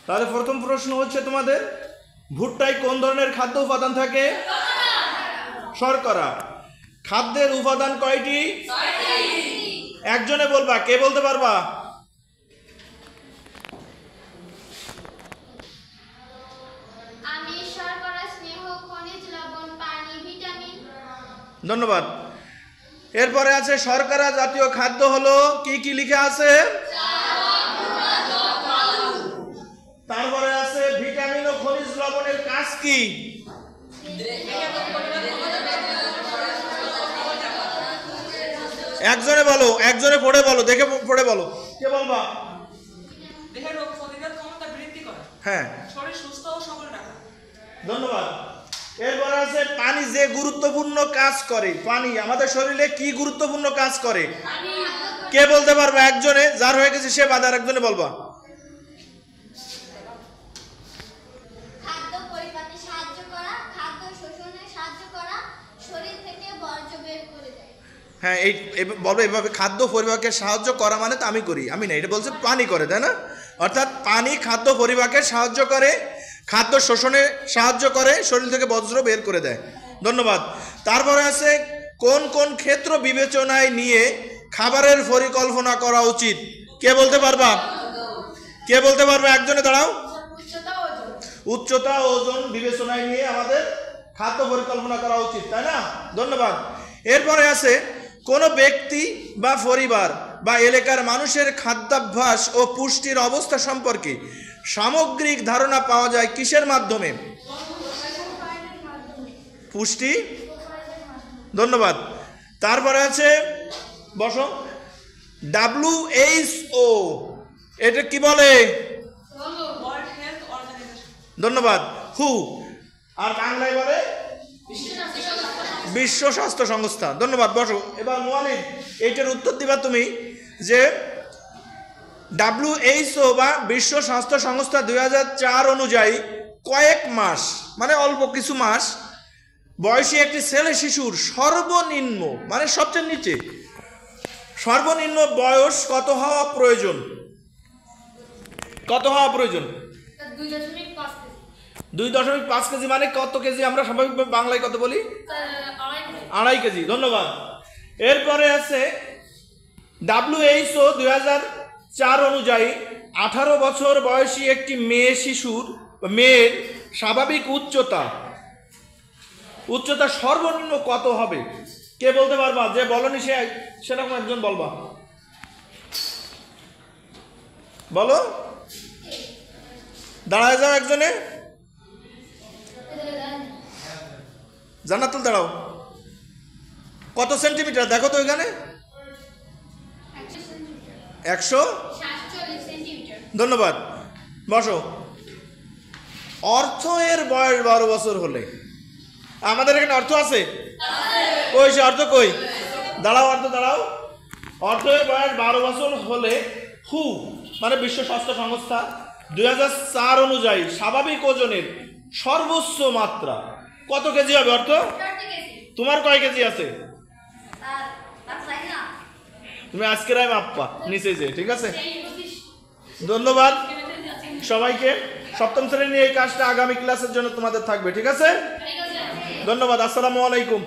তাহলে প্রথম প্রশ্ন হচ্ছে তোমাদের, ভুট্টায় কোন ধরনের খাদ্য উপাদান থাকে? শর্করা। খাদ্যের উপাদান কয়টি? একজনে বলবা, কে বলতে পারবা? ধন্যবাদ। এরপরে আছে শর্করা জাতীয় খাদ্য হলো কি কি লিখে আছে? তারপরে আছে ভিটামিন ও খনিজ লবণের কাজ কি? একজনে বলো, একজনে পড়ে বলো, দেখে পড়ে বলো, কে বলবা? দেহের রোগ প্রতিরোধ ক্ষমতা বৃদ্ধি করে, হ্যাঁ, শরীর সুস্থ ও সবল রাখে। ধন্যবাদ। এরপর আছে পানি যে গুরুত্বপূর্ণ কাজ করে। পানি আমাদের শরীরে কি গুরুত্বপূর্ণ কাজ করে? কে বলতে পারবে? একজনে, যার হয়ে গেছে সে বাদ, আর একজনে বলবা। হ্যাঁ, এই বলবো এভাবে, খাদ্য পরিপাকে সাহায্য করা মানে তো আমি করি, আমি না, এটা বলছে পানি করে, তাই না? অর্থাৎ পানি খাদ্য পরিপাকে সাহায্য করে, খাদ্য শোষণে সাহায্য করে, শরীর থেকে বজ্র বের করে দেয়। ধন্যবাদ। তারপরে আছে কোন কোন ক্ষেত্র বিবেচনায় নিয়ে খাবারের পরিকল্পনা করা উচিত? কে বলতে পারবা? কে বলতে পারবে? একজনে দাঁড়াও। উচ্চতা ও ওজন বিবেচনায় নিয়ে আমাদের খাদ্য পরিকল্পনা করা উচিত, তাই না? ধন্যবাদ। এরপরে আছে কোন ব্যক্তি বা পরিবার বা এলাকার মানুষের খাদ্যাভ্যাস ও পুষ্টির অবস্থা সম্পর্কে সামগ্রিক ধারণা পাওয়া যায় কিসের মাধ্যমে? পুষ্টি। ধন্যবাদ। তারপরে আছে, বসো, WHO এটা কি বলে? ধন্যবাদ। হু, আর বাংলায় বলে বিশ্ব স্বাস্থ্য সংস্থা। ধন্যবাদ। বসো। এবার মুআলিম, এইটার উত্তর দিবা তুমি যে WHO বা বিশ্ব স্বাস্থ্য সংস্থা 2004 অনুযায়ী কয়েক মাস, মানে অল্প কিছু মাস বয়সী একটি ছেলে শিশুর সর্বনিম্ন, মানে সবচেয়ে নিচে সর্বনিম্ন বয়স কত হওয়া প্রয়োজন? কত হওয়া প্রয়োজন? 2.5 কেজি। মানে কত কেজি আমরা স্বাভাবিকভাবে বাংলায় কত বলি? 2.5 কেজি। ধন্যবাদ। এরপরে আছে WHO 2004 অনুযায়ী 18 বছর বয়সী একটি মেয়ের স্বাভাবিক উচ্চতা সর্বনিম্ন কত হবে? কে বলতে পারবা? যে বলনি সেরকম একজন বলবা, বলো। দাঁড়ায় যাও একজনে, জান্নাতুল দাঁড়াও। কত সেন্টিমিটার দেখো তো এখানে? 100। ধন্যবাদ। বসো। অর্থ এর বয়স 12 বছর হলে, আমাদের এখানে অর্থ আছে? কই সে অর্থ? কই? দাঁড়াও, অর্থ দাঁড়াও। অর্থ এর বয়স 12 বছর হলে হু, মানে বিশ্ব স্বাস্থ্য সংস্থা 2004 অনুযায়ী স্বাভাবিক ওজনের সর্বোচ্চ মাত্রা কত কেজি হবে? অর্থ তোমার কয় কেজি আছে? তুমি আজকের মাপ্পা নিচে যে, ঠিক আছে? ধন্যবাদ সবাইকে। সপ্তম শ্রেণীর এই কাজটা আগামী ক্লাসের জন্য তোমাদের থাকবে, ঠিক আছে? ধন্যবাদ। আসসালামু আলাইকুম।